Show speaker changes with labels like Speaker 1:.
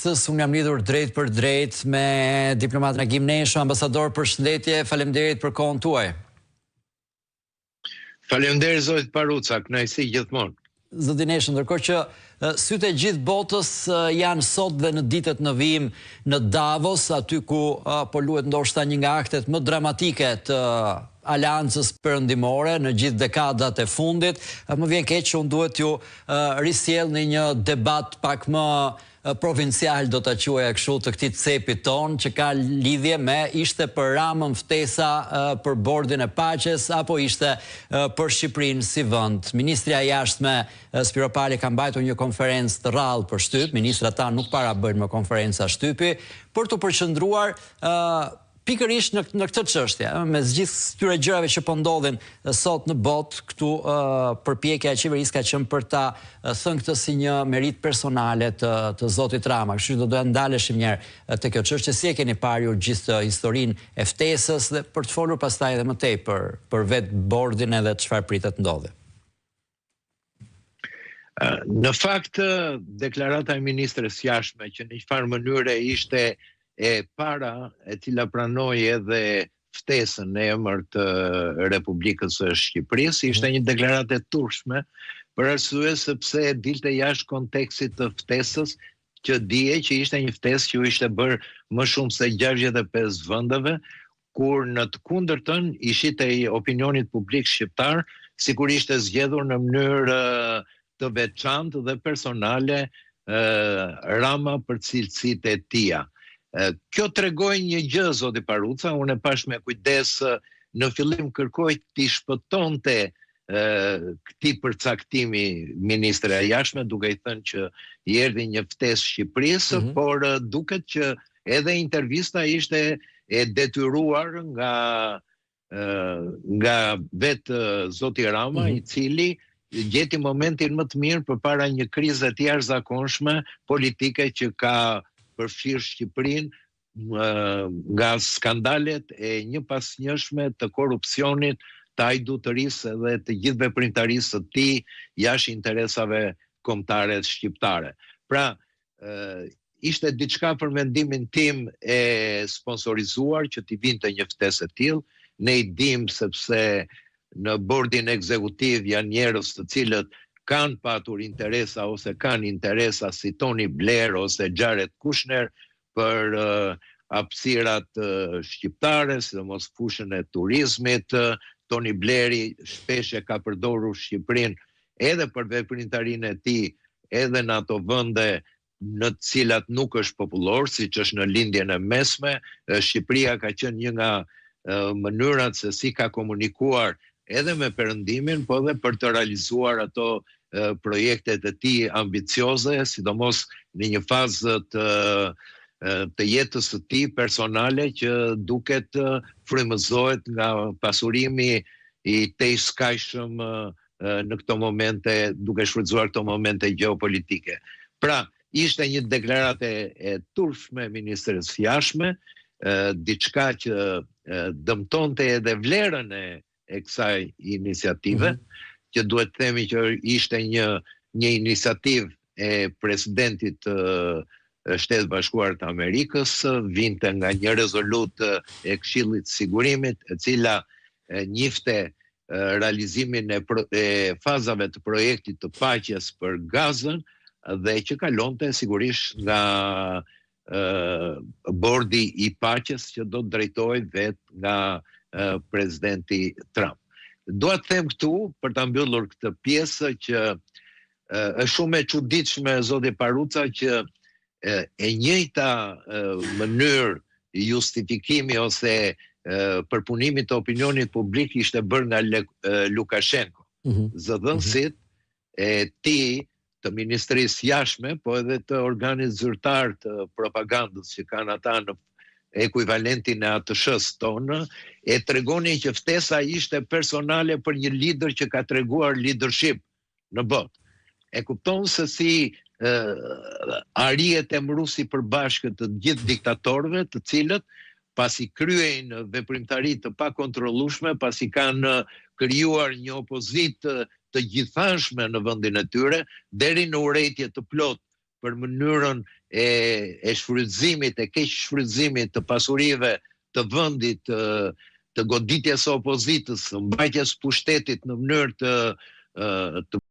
Speaker 1: Unë jam lidhur drejt për drejt me diplomatin Agim Nesho, ambasador, përshëndetje, faleminderit për kohën tuaj.
Speaker 2: Faleminderit zoti Paruca, kënaqësi gjithmonë.
Speaker 1: Zoti Nesho, ndërkohë që sytë e gjithë botës janë sot dhe në ditët në vijim në Davos, aty ku po luhet ndoshta një nga aktet më dramatike të aleancës perëndimore në gjithë dekadat e fundit, më vjen keq që unë duhet ju risjell në një debat pak më provincial, do ta quaja kështu, të këtij cepit ton, që ka lidhje me ishte për Ramën ftesa për bordin e paqes apo ishte për Shqipërinë si vend. Ministrja e jashtme Spiro Pali ka mbajtur një konferencë të rrallë për shtyp, ministrat tanë nuk para bëjnë më konferenca shtypi, për të përqendruar pikërisht në këtë çështje, me gjithë këtyre gjërave që po ndodhin sot në botë, këtu përpjekja e qeverisë ka qenë për ta thënë këtë si një merit personale të zotit Rama. Kështu që do doja ndaleshim një herë te kjo çështje, si e keni parë ju gjithë historinë e ftesës dhe për të folur pastaj edhe më tej për vetë bordin edhe çfarë pritet ndodhi.
Speaker 2: Në fakt, deklarata e ministres jashtme që në një farë mënyre ishte e para e cila pranoi edhe ftesën në emër të Republikës së Shqipërisë, ishte një deklaratë e turpshme për arsye sepse dilte jashtë kontekstit të ftesës, që dije që ishte një ftesë që u ishte bërë më shumë se 65 vendeve, kur në të kundërtën i shitej opinionit publik shqiptar, sikur ishte zgjedhur në mënyrë të veçantë dhe personale Rama për cilësitë e tija. Kjo tregoi një gjë, zoti Paruca, unë e pash me kujdes, në fillim kërkoi t'i shpëtonte këtij përcaktimi ministre e jashtme, duke i thënë që i erdhi një ftesë Shqipërisë, por duket që edhe intervista ishte e detyruar nga vetë zoti Rama, i cili gjeti momentin më të mirë përpara një krize të jashtëzakonshme politike që ka përfshirë Shqipërinë nga skandalet e një pas njëshme të korupcionit, të ajdutërisë dhe të gjithë veprimtarisë të tij jashtë interesave kombëtare shqiptare. Pra, ishte diçka për mendimin tim e sponsorizuar që t'i vinte një ftesë e tillë. Ne i dimë sepse në bordin ekzekutiv janë njerëz të cilët kanë patur interesa ose kanë interesa si Tony Blair ose Jared Kushner për hapësirat shqiptare, sidomos fushën e turizmit. Tony Blairi shpesh e ka përdorur Shqipërinë edhe për veprimtarinë e tij, edhe në ato vende në të cilat nuk është popullor, siç është në lindjen e mesme. Shqipëria ka qenë një nga mënyrat se si ka komunikuar edhe me Perëndimin, po edhe për të realizuar ato projektet e tij ambicioze, sidomos në një fazë të jetës së tij personale që duket frymëzohet nga pasurimi i tejskajshëm në këto momente, duke shfrytzuar këto momente gjeopolitike. Pra, ishte një deklaratë e turpshme e ministres jashtme, diçka që dëmtonte edhe vlerën e kësaj iniciative, që duhet të themi që ishte një iniciativë e presidentit të Shtetit Bashkuar të Amerikës, vinte nga një rezolutë e Këshillit të Sigurimit, e cila njifte realizimin e fazave të projektit të paqes për Gazën dhe që kalonte sigurisht nga bordi i paqes që do të drejtohej vetë nga presidenti Trump. Dua të them këtu, për ta mbyllur këtë pjesë, që është shumë e çuditshme, zoti Paruca, që e njëjta mënyrë justifikimi ose përpunimi të opinionit publik ishte bërë nga Lukashenko. Zëdhënësit e tij të Ministrisë Jashtme, po edhe të organit zyrtar të propagandës që kanë ata në ekuivalentin e ATSH-s tonë, e tregonin që ftesa ishte personale për një lider që ka treguar leadership në botë. E kupton se si arijet e mrusi përbashkët të gjithë diktatorëve, të cilët pasi kryejnë veprimtari të pakontrollueshme, pasi kanë krijuar një opozitë të gjithanshme në vendin e tyre, deri në urrëtie të plot për mënyrën e shfrytëzimit, e keq shfrytëzimit të pasurive të vendit, të goditjes së opozitës, mbajtjes së pushtetit në mënyrë të